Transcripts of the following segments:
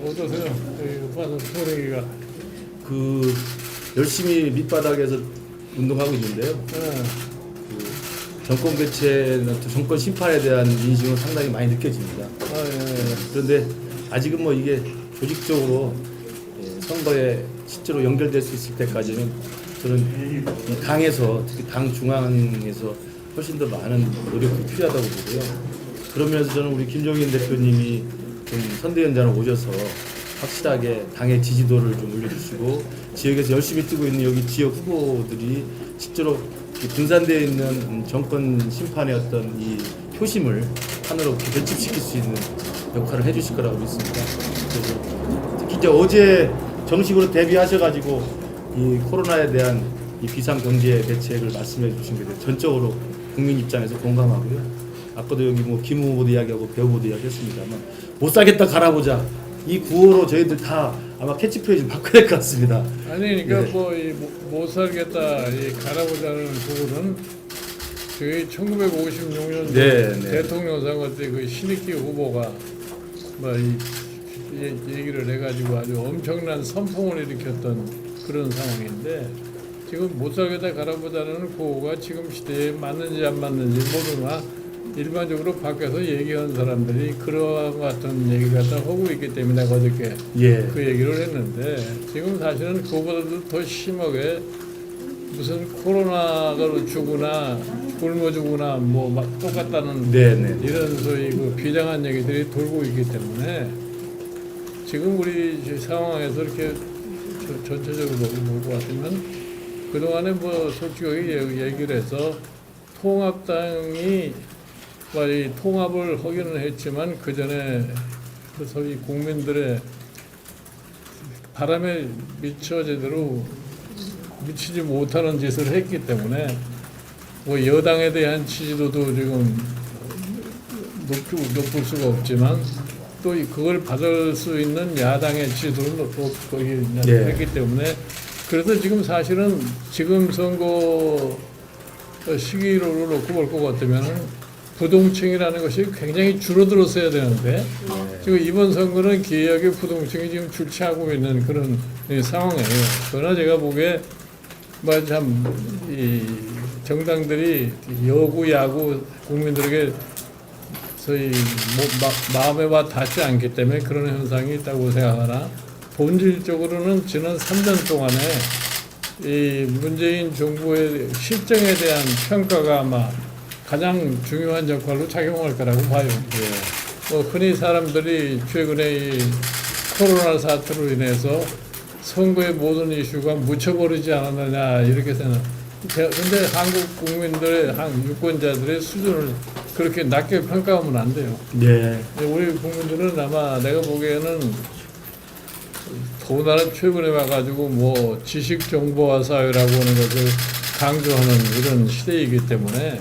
어떠세요? 소래기가 그 열심히 밑바닥에서 운동하고 있는데요. 네. 정권 교체나 또 정권 심판에 대한 인식은 상당히 많이 느껴집니다. 예. 그런데 아직은 뭐 이게 조직적으로 선거에 실제로 연결될 수 있을 때까지는 저는 당에서 특히 당 중앙에서 훨씬 더 많은 노력이 필요하다고 보고요. 그러면서 저는 우리 김종인 대표님이 좀 선대위원장으로 오셔서 확실하게 당의 지지도를 좀 올려주시고 지역에서 열심히 뛰고 있는 여기 지역 후보들이 실제로 분산되어 있는 정권 심판의 어떤 이 표심을 하나로 결집시킬 수 있는 역할을 해주실 거라고 믿습니다. 그래서 특히 이제 어제 정식으로 데뷔하셔가지고 이 코로나에 대한 이 비상경제 대책을 말씀해 주신 게 전적으로 국민 입장에서 공감하고요. 아까도 여기 뭐 김 후보도 이야기하고 배 후보도 이야기했습니다만 못 살겠다 갈아보자. 이 구호로 저희들 다 아마 캐치프레이즈 바꿔야 될 것 같습니다. 아니 그러니까 네. 뭐 못 살겠다 이 갈아보자는 부분은 저희 1956년 네, 네. 대통령 선거 때 그 신익기 후보가 뭐 이 얘기를 해가지고 아주 엄청난 선풍을 일으켰던 그런 상황인데 지금 못 살겠다 갈아보자는 구호가 지금 시대에 맞는지 안 맞는지 모르나 일반적으로 밖에서 얘기하는 사람들이 그런 같은 얘기 갖다 하고 있기 때문에 내가 어저께 그 얘기를 했는데 지금 사실은 그거보다도 더 심하게 무슨 코로나로 죽으나 굶어 죽으나 뭐 막 똑같다는 이런 소위 그 비장한 얘기들이 돌고 있기 때문에 지금 우리 상황에서 이렇게 전체적으로 볼 것 같으면 그동안에 뭐 솔직하게 얘기를 해서 통합당이 이 통합을 하기는 했지만 그 전에 그 소위 국민들의 바람에 미쳐 제대로 미치지 못하는 짓을 했기 때문에 뭐 여당에 대한 지지도도 지금 높을 수가 없지만 또 그걸 받을 수 있는 야당의 지지도는 거기 했기 때문에 그래서 지금 사실은 지금 선거 시기로 놓고 볼 것 같으면 부동층이라는 것이 굉장히 줄어들었어야 되는데 지금 이번 선거는 기이하게 부동층이 지금 출치하고 있는 그런 상황이에요. 그러나 제가 보기에 이 정당들이 여구 야구 국민들에게 소위 마음에 와 닿지 않기 때문에 그런 현상이 있다고 생각하나 본질적으로는 지난 3년 동안에 이 문재인 정부의 실정에 대한 평가가 아마 가장 중요한 역할로 작용할 거라고 봐요. 뭐 흔히 사람들이 최근에 이 코로나 사태로 인해서 선거의 모든 이슈가 묻혀버리지 않았느냐 이렇게 생각. 그런데 한국 국민들의 유권자들의 수준을 그렇게 낮게 평가하면 안 돼요. 우리 국민들은 아마 내가 보기에는 더군다나 최근에 와가지고 뭐 지식 정보화 사회라고 하는 것을 강조하는 이런 시대이기 때문에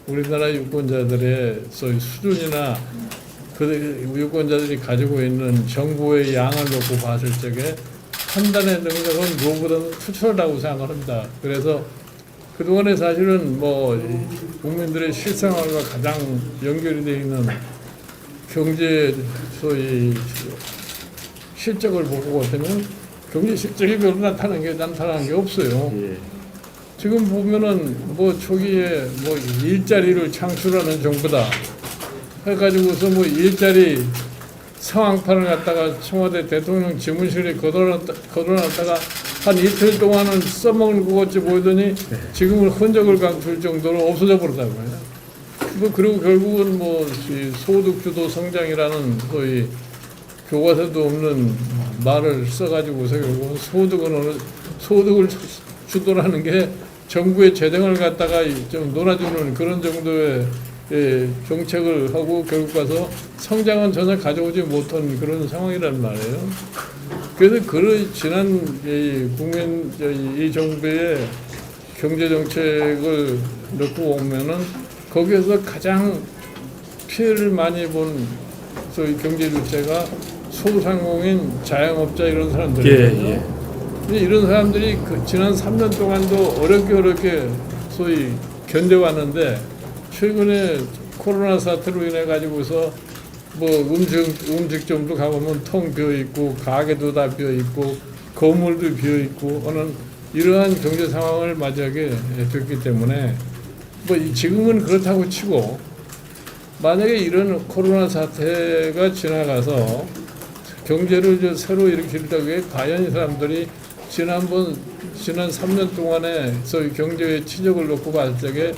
우리나라 유권자들의 소위 수준이나 그 유권자들이 가지고 있는 정보의 양을 놓고 봤을 적에 판단의 능력은 무엇보다는 투철하다고 생각합니다. 그래서 그동안에 사실은 뭐 국민들의 실생활과 가장 연결이 되어 있는 경제 소위 실적을 보고 같으면 경제 실적이 별로 나타나는 게 없어요. 지금 보면은 뭐 초기에 뭐 일자리를 창출하는 정부다 해가지고서 뭐 일자리 상황판을 갖다가 청와대 대통령 지문실에 거둬놨다가 한 이틀 동안은 써먹는 것 같이 보이더니 지금은 흔적을 감출 정도로 없어져 버렸다고요. 그리고 결국은 뭐 소득주도 성장이라는 소위 교과서도 없는 말을 써가지고서 결국은 소득을 주도라는 게 정부의 재정을 갖다가 좀 놀아주는 그런 정도의 정책을 하고 결국 가서 성장은 전혀 가져오지 못한 그런 상황이란 말이에요. 그래서 지난 국민 이 정부의 경제 정책을 놓고 보면은 거기에서 가장 피해를 많이 본 소위 경제 주체가 소상공인 자영업자 이런 사람들이에요. 근데 이런 사람들이 그 지난 3년 동안도 어렵게 소위 견뎌왔는데 최근에 코로나 사태로 인해 가지고서 뭐 음식점도 가보면 텅 비어 있고 가게도 다 비어 있고 건물도 비어 있고 하는 이러한 경제 상황을 맞이하게 됐기 때문에 뭐 지금은 그렇다고 치고 만약에 이런 코로나 사태가 지나가서 경제를 이제 새로 일으킬 적에 과연 이 사람들이 지난 3년 동안에 소위 경제의 치적을 놓고 봤을 적에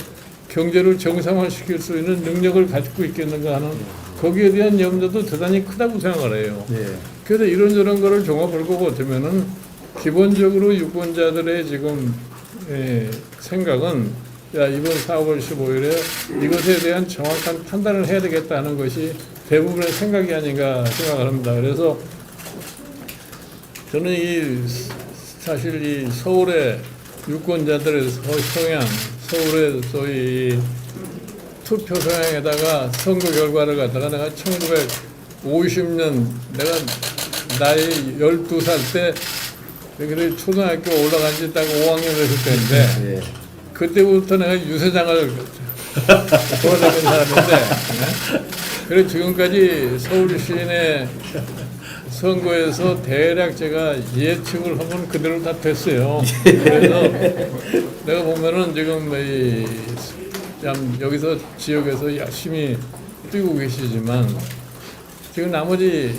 경제를 정상화시킬 수 있는 능력을 가지고 있겠는가 하는 거기에 대한 염려도 대단히 크다고 생각을 해요. 네. 그래서 이런저런 거를 종합을 거 같으면은 기본적으로 유권자들의 지금 생각은 야 이번 4월 15일에 이것에 대한 정확한 판단을 해야 되겠다는 것이 대부분의 생각이 아닌가 생각을 합니다. 그래서 저는 사실 이 서울의 유권자들의 성향, 서울의 소위 투표 성향에다가 선거 결과를 갖다가 내가 1950년 내가 나이 12살 때 그래 초등학교 올라간 지 딱 5학년 됐을 때인데 예. 그때부터 내가 유세장을 돌아다닌 사람인데 그래 지금까지 서울 시내 선거에서 대략 제가 예측을 하면 그대로 다 됐어요. 그래서 내가 보면은 지금 참 여기서 지역에서 열심히 뛰고 계시지만 지금 나머지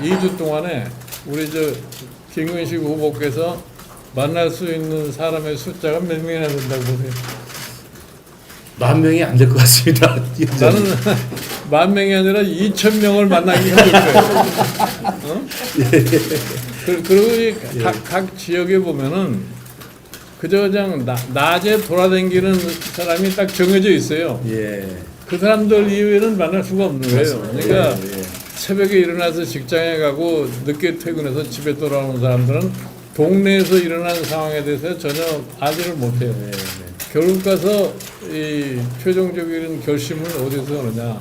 2주 동안에 우리 김근식 후보께서 만날 수 있는 사람의 숫자가 몇 명이나 된다고 보세요? 10,000명이 안 될 것 같습니다. 나는 10,000명이 아니라 2,000명을 만나기 힘들 거예요. 어? 그리고 각 지역에 보면은 그저 그냥 낮에 돌아다니는 사람이 딱 정해져 있어요. 예. 그 사람들 이외에는 만날 수가 없는 거예요. 그러니까 예. 새벽에 일어나서 직장에 가고 늦게 퇴근해서 집에 돌아오는 사람들은 동네에서 일어나는 상황에 대해서 전혀 알지를 못해요. 예. 결국 가서 이 최종적인 결심은 어디서 하느냐.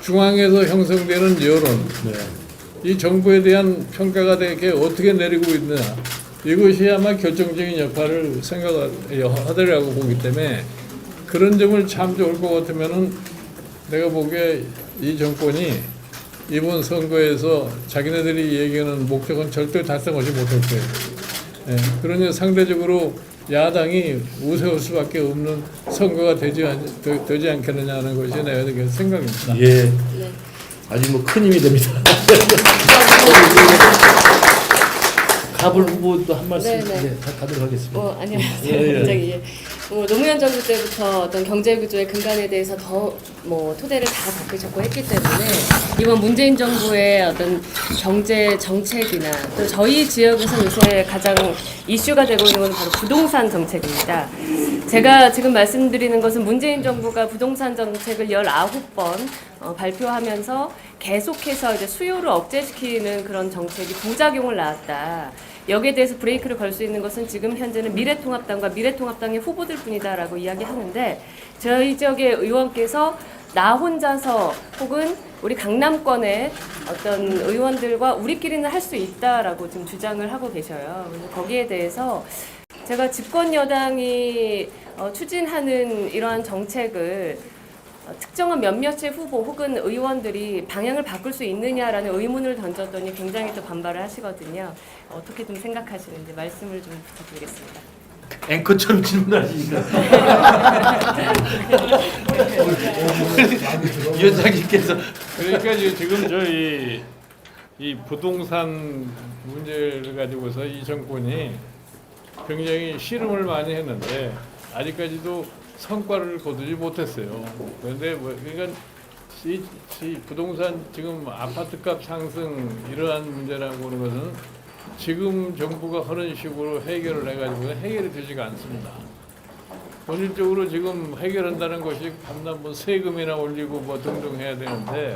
중앙에서 형성되는 여론, 네. 이 정부에 대한 평가가 되게 어떻게 내리고 있느냐. 이것이 아마 결정적인 역할을 하더라고 보기 때문에 그런 점을 참 좋을 것 같으면은 내가 보기에 이 정권이 이번 선거에서 자기네들이 얘기하는 목적은 절대 달성하지 못할 거예요. 예, 그러니 상대적으로 야당이 우세할 수밖에 없는 선거가 되지 않겠느냐 하는 것이 내 생각입니다. 예. 네. 아주 뭐 큰 힘이 됩니다. 가불 후보도 한 말씀 네네. 가도록 하겠습니다. 안녕하세요. 예, 예. 갑자기 노무현 정부 때부터 어떤 경제 구조의 근간에 대해서 더 토대를 다 닦으셨고 했기 때문에 이번 문재인 정부의 어떤 경제 정책이나 또 저희 지역에서 요새 가장 이슈가 되고 있는 건 바로 부동산 정책입니다. 제가 지금 말씀드리는 것은 문재인 정부가 부동산 정책을 19번 발표하면서 계속해서 이제 수요를 억제시키는 그런 정책이 부작용을 낳았다. 여기에 대해서 브레이크를 걸 수 있는 것은 지금 현재는 미래통합당과 미래통합당의 후보들 뿐이다라고 이야기하는데 저희 지역의 의원께서 나 혼자서 혹은 우리 강남권의 어떤 의원들과 우리끼리는 할 수 있다라고 지금 주장을 하고 계셔요. 그래서 거기에 대해서 제가 집권 여당이 추진하는 이러한 정책을 특정한 몇몇의 후보 혹은 의원들이 방향을 바꿀 수 있느냐라는 의문을 던졌더니 굉장히 또 반발을 하시거든요. 어떻게 좀 생각하시는지 말씀을 좀 부탁드리겠습니다. 앵커처럼 질문하시니까 위원장님께서 그러니까 지금 이 부동산 문제를 가지고서 이 정권이 굉장히 씨름을 많이 했는데 아직까지도 성과를 거두지 못했어요. 그런데 그러니까 이 부동산 지금 아파트값 상승 이러한 문제라고 하는 것은 지금 정부가 그런 식으로 해결을 해가지고 해결이 되지가 않습니다. 본질적으로 지금 해결한다는 것이 밤낮 세금이나 올리고 등등 해야 되는데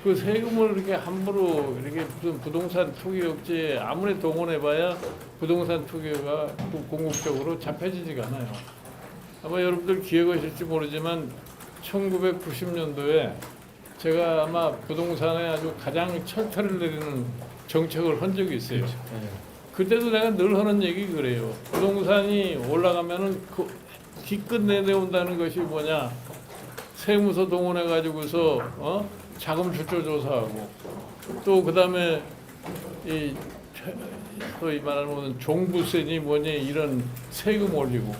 그 세금을 이렇게 함부로 이렇게 무슨 부동산 투기 억제에 아무리 동원해봐야 부동산 투기가 궁극적으로 잡혀지지가 않아요. 아마 여러분들 기억하실지 모르지만 1990년도에 제가 아마 부동산에 아주 가장 철퇴를 내리는 정책을 한 적이 있어요. 그때도 내가 늘 하는 얘기 그래요. 부동산이 올라가면은 그 기껏 내려온다는 것이 뭐냐? 세무서 동원해 가지고서 자금 출처 조사하고 또 그다음에 이 소위 말하는 종부세니 뭐니 이런 세금 올리고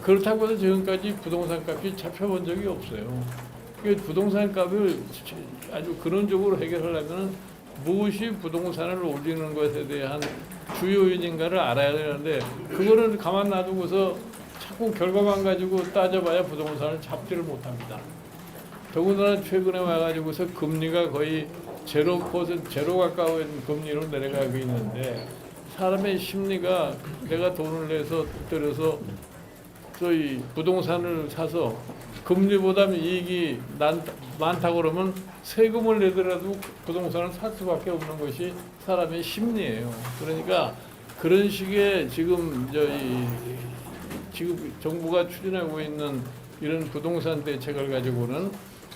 그렇다고 해서 지금까지 부동산 값이 잡혀본 적이 없어요. 부동산 값을 아주 근원적으로 해결하려면 무엇이 부동산을 올리는 것에 대한 주요 요인인가를 알아야 되는데 그거를 가만 놔두고서 자꾸 결과만 가지고 따져봐야 부동산을 잡지를 못합니다. 더군다나 최근에 와가지고서 금리가 거의 0%, 제로 가까운 금리로 내려가고 있는데 사람의 심리가 내가 돈을 내서 들여서 저희 부동산을 사서 금리보다 이익이 많다고 그러면 세금을 내더라도 부동산을 살 수밖에 없는 것이 사람의 심리예요. 그러니까 그런 식의 지금 지금 정부가 추진하고 있는 이런 부동산 대책을 가지고는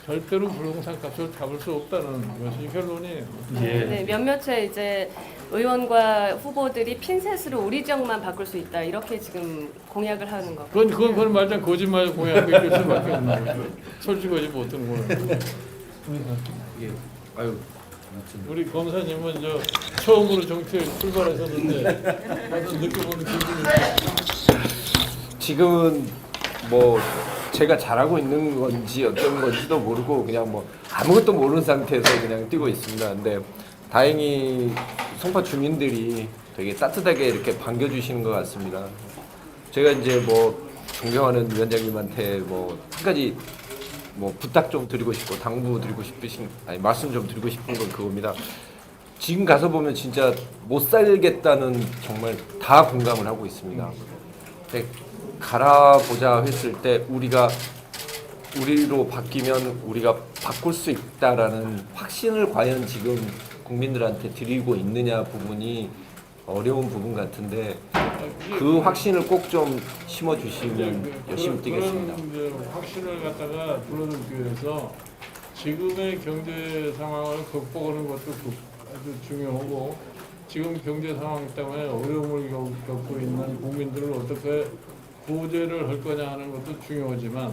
절대로 부동산 값을 잡을 수 없다는 것이 결론이에요. 네, 몇몇의 이제 의원과 후보들이 핀셋으로 우리 지역만 바꿀 수 있다 이렇게 지금 공약을 하는 거. 그건 말장 거짓말 공약을 이길 수밖에 없는 거죠. 솔직하지 못하는 거는. 예. 아유. 우리 검사님은 처음으로 정치에 출발하셨는데 어떤 느껴보는 기분이 지금은 뭐 제가 잘하고 있는 건지 어떤 건지도 모르고 그냥 뭐 아무것도 모르는 상태에서 그냥 뛰고 있습니다. 근데 다행히 송파 주민들이 되게 따뜻하게 이렇게 반겨주시는 것 같습니다. 제가 이제 뭐 존경하는 위원장님한테 뭐 한 가지 뭐 부탁 좀 드리고 싶고 당부 드리고 싶으신 말씀 좀 드리고 싶은 건 그겁니다. 지금 가서 보면 진짜 못 살겠다는 정말 다 공감을 하고 있습니다. 근데 갈아보자 했을 때 우리로 바뀌면 우리가 바꿀 수 있다라는 확신을 과연 지금 국민들한테 드리고 있느냐 부분이 어려운 부분 같은데 그 확신을 꼭 좀 심어주시면 열심히 뛰겠습니다. 그런 확신을 갖다가 불러넣기 위해서 지금의 경제 상황을 극복하는 것도 아주 중요하고 지금 경제 상황 때문에 어려움을 겪고 있는 국민들을 어떻게 구제를 할 거냐 하는 것도 중요하지만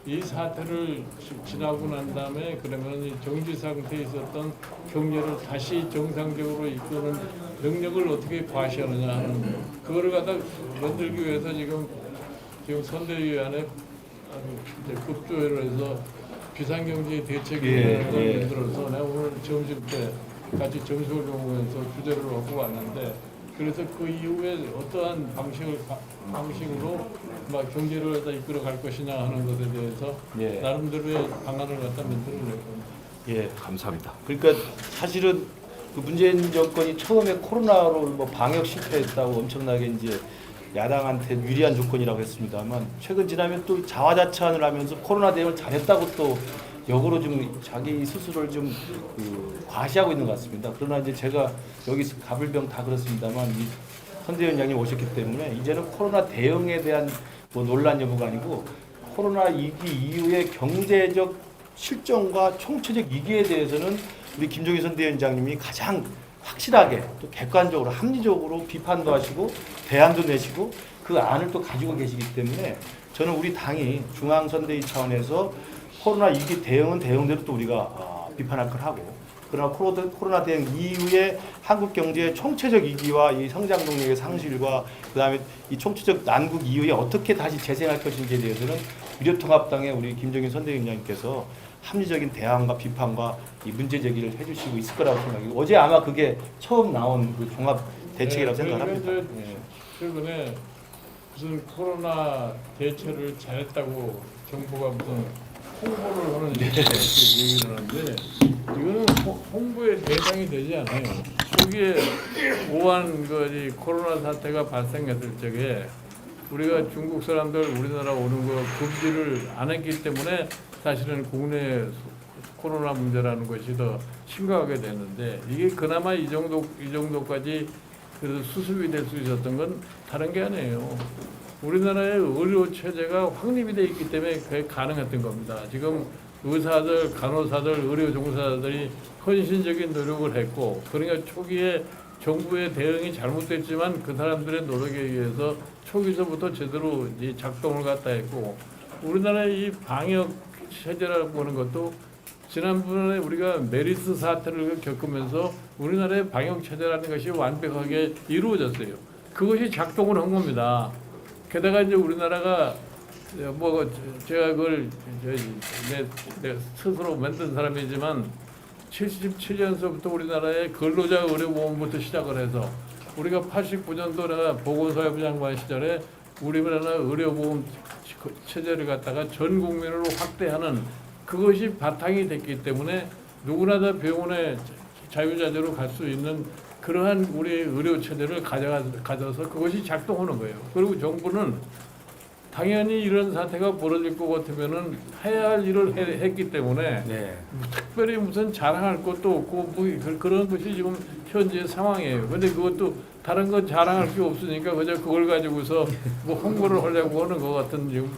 이 사태를 지나고 난 다음에 그러면 이 정지 상태에 있었던 경제를 다시 정상적으로 이끄는 능력을 어떻게 과시하느냐 하는 그거를 갖다 만들기 위해서 지금 선대위원회 이제 급조회를 해서 비상경제 대책위원회를 만들어서 내가 오늘 점심 때 같이 점심을 먹으면서 주제를 갖고 왔는데 그래서 그 이후에 어떠한 방식으로 막 경제를 갖다 이끌어 갈 것이냐 하는 것에 대해서 나름대로의 방안을 갖다 만들어낼 겁니다. 예, 감사합니다. 그러니까 사실은 그 문재인 정권이 처음에 코로나로 뭐 방역 실패했다고 엄청나게 이제 야당한테 유리한 조건이라고 했습니다만 최근 지나면 또 자화자찬을 하면서 코로나 대응을 잘했다고 또 역으로 좀 자기 스스로를 좀 과시하고 있는 것 같습니다. 그러나 이제 제가 여기 가불병 다 그렇습니다만 이 선대위원장님 오셨기 때문에 이제는 코로나 대응에 대한 뭐 논란 여부가 아니고 코로나 위기 이후의 경제적 실정과 총체적 위기에 대해서는 우리 김종인 선대위원장님이 가장 확실하게 또 객관적으로 합리적으로 비판도 하시고 대안도 내시고 그 안을 또 가지고 계시기 때문에 저는 우리 당이 중앙선대위 차원에서 코로나 위기 대응은 대응대로 또 우리가 비판할 걸 하고 그러나 코로나 대응 이후에 한국 경제의 총체적 위기와 이 성장 동력의 상실과 그다음에 이 총체적 난국 이후에 어떻게 다시 재생할 것인지에 대해서는 미래통합당의 우리 김종인 선대위원장님께서 합리적인 대안과 비판과 이 문제 제기를 해주시고 있을 거라고 생각해요. 어제 아마 그게 처음 나온 그 종합 대책이라고 생각합니다. 최근에 무슨 코로나 대처를 잘했다고 정부가 무슨 홍보를 하는 얘기를 하는데 이거는 홍보의 대상이 되지 않아요. 초기에 우한 그 코로나 사태가 발생했을 적에 우리가 중국 사람들 우리나라 오는 거 금지를 안 했기 때문에 사실은 국내 코로나 문제라는 것이 더 심각하게 됐는데 이게 그나마 이 정도까지 그래도 수습이 될 수 있었던 건 다른 게 아니에요. 우리나라의 의료 체제가 확립이 돼 있기 때문에 그게 가능했던 겁니다. 지금 의사들, 간호사들, 의료 종사자들이 헌신적인 노력을 했고 그러니까 초기에 정부의 대응이 잘못됐지만 그 사람들의 노력에 의해서 초기서부터 제대로 이제 작동을 갖다 했고 우리나라의 이 방역 체제라고 하는 것도 지난번에 우리가 메르스 사태를 겪으면서 우리나라의 방역 체제라는 것이 완벽하게 이루어졌어요. 그것이 작동을 한 겁니다. 게다가 이제 우리나라가 뭐 제가 그걸 내 스스로 만든 사람이지만 77년서부터 우리나라의 근로자 의료보험부터 시작을 해서 우리가 89년도 내가 보건사회부 장관 시절에 우리나라 의료보험 체제를 갖다가 전 국민으로 확대하는 그것이 바탕이 됐기 때문에 누구나 다 병원에 자유자재로 갈 수 있는 그러한 우리 의료 체제를 가져서 그것이 작동하는 거예요. 그리고 정부는 당연히 이런 사태가 벌어질 것 같으면은 해야 할 일을 했기 때문에 네. 특별히 무슨 자랑할 것도 없고 뭐 그런 것이 지금 현재 상황이에요. 근데 그것도 다른 건 자랑할 게 없으니까 그저 그걸 가지고서 뭐 홍보를 하려고 하는 것 같은 지금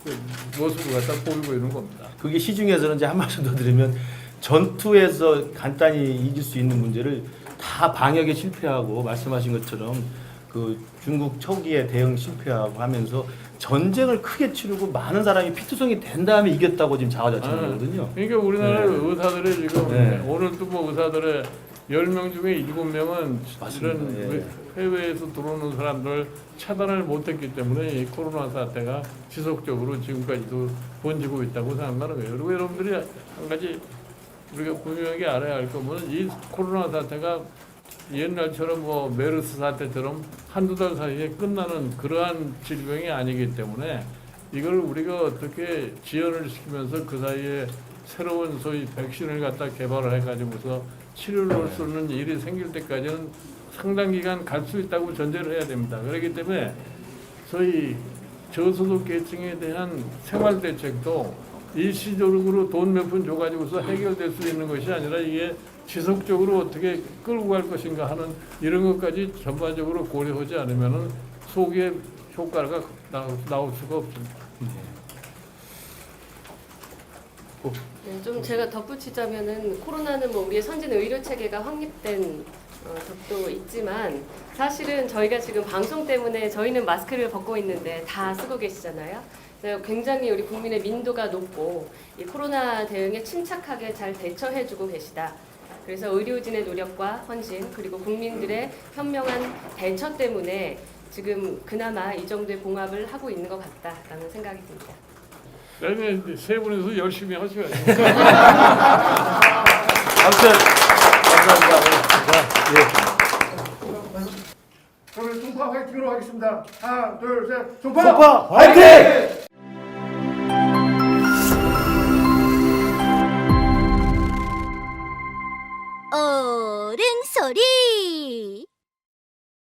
그 모습을 갖다 보이고 있는 겁니다. 그게 시중에서는 이제 한 말씀 더 드리면 전투에서 간단히 이길 수 있는 문제를 다 방역에 실패하고 말씀하신 것처럼 그 중국 초기에 대응 실패하고 하면서 전쟁을 크게 치르고 많은 사람이 피투성이 된 다음에 이겼다고 지금 자화자찬하거든요. 그러니까 우리나라 네. 의사들의 지금 네. 오늘도 뭐 의사들의 10명 중에 7명은 맞습니다. 이런 예. 해외에서 들어오는 사람들 차단을 못했기 때문에 이 코로나 사태가 지속적으로 지금까지도 번지고 있다고 생각하는 거예요. 그리고 여러분들이 한 가지 우리가 분명하게 알아야 할 거는 이 코로나 사태가 옛날처럼 뭐 메르스 사태처럼 한두 달 사이에 끝나는 그러한 질병이 아니기 때문에 이걸 우리가 어떻게 지연을 시키면서 그 사이에 새로운 소위 백신을 갖다 개발을 해가지고서 치료를 할 수 있는 일이 생길 때까지는 상당 기간 갈 수 있다고 전제를 해야 됩니다. 그렇기 때문에 소위 저소득 계층에 대한 생활 대책도 일시적으로 돈 몇 푼 줘가지고서 해결될 수 있는 것이 아니라 이게 지속적으로 어떻게 끌고 갈 것인가 하는 이런 것까지 전반적으로 고려하지 않으면은 소기의 효과가 나올 수가 없습니다. 네, 좀 제가 덧붙이자면은 코로나는 뭐 우리의 선진 의료 체계가 확립된 덕도 있지만 사실은 저희가 지금 방송 때문에 저희는 마스크를 벗고 있는데 다 쓰고 계시잖아요. 그래서 굉장히 우리 국민의 민도가 높고 이 코로나 대응에 침착하게 잘 대처해주고 계시다. 그래서 의료진의 노력과 헌신 그리고 국민들의 현명한 대처 때문에 지금 그나마 이 정도의 봉합을 하고 있는 것 같다라는 생각이 듭니다. 그러면 세 분이서 열심히 하셔야죠. 아무튼 감사합니다. 오늘 송파 화이팅으로 하겠습니다. 하나, 둘, 셋, 송파! 송파 화이팅! 어른 소리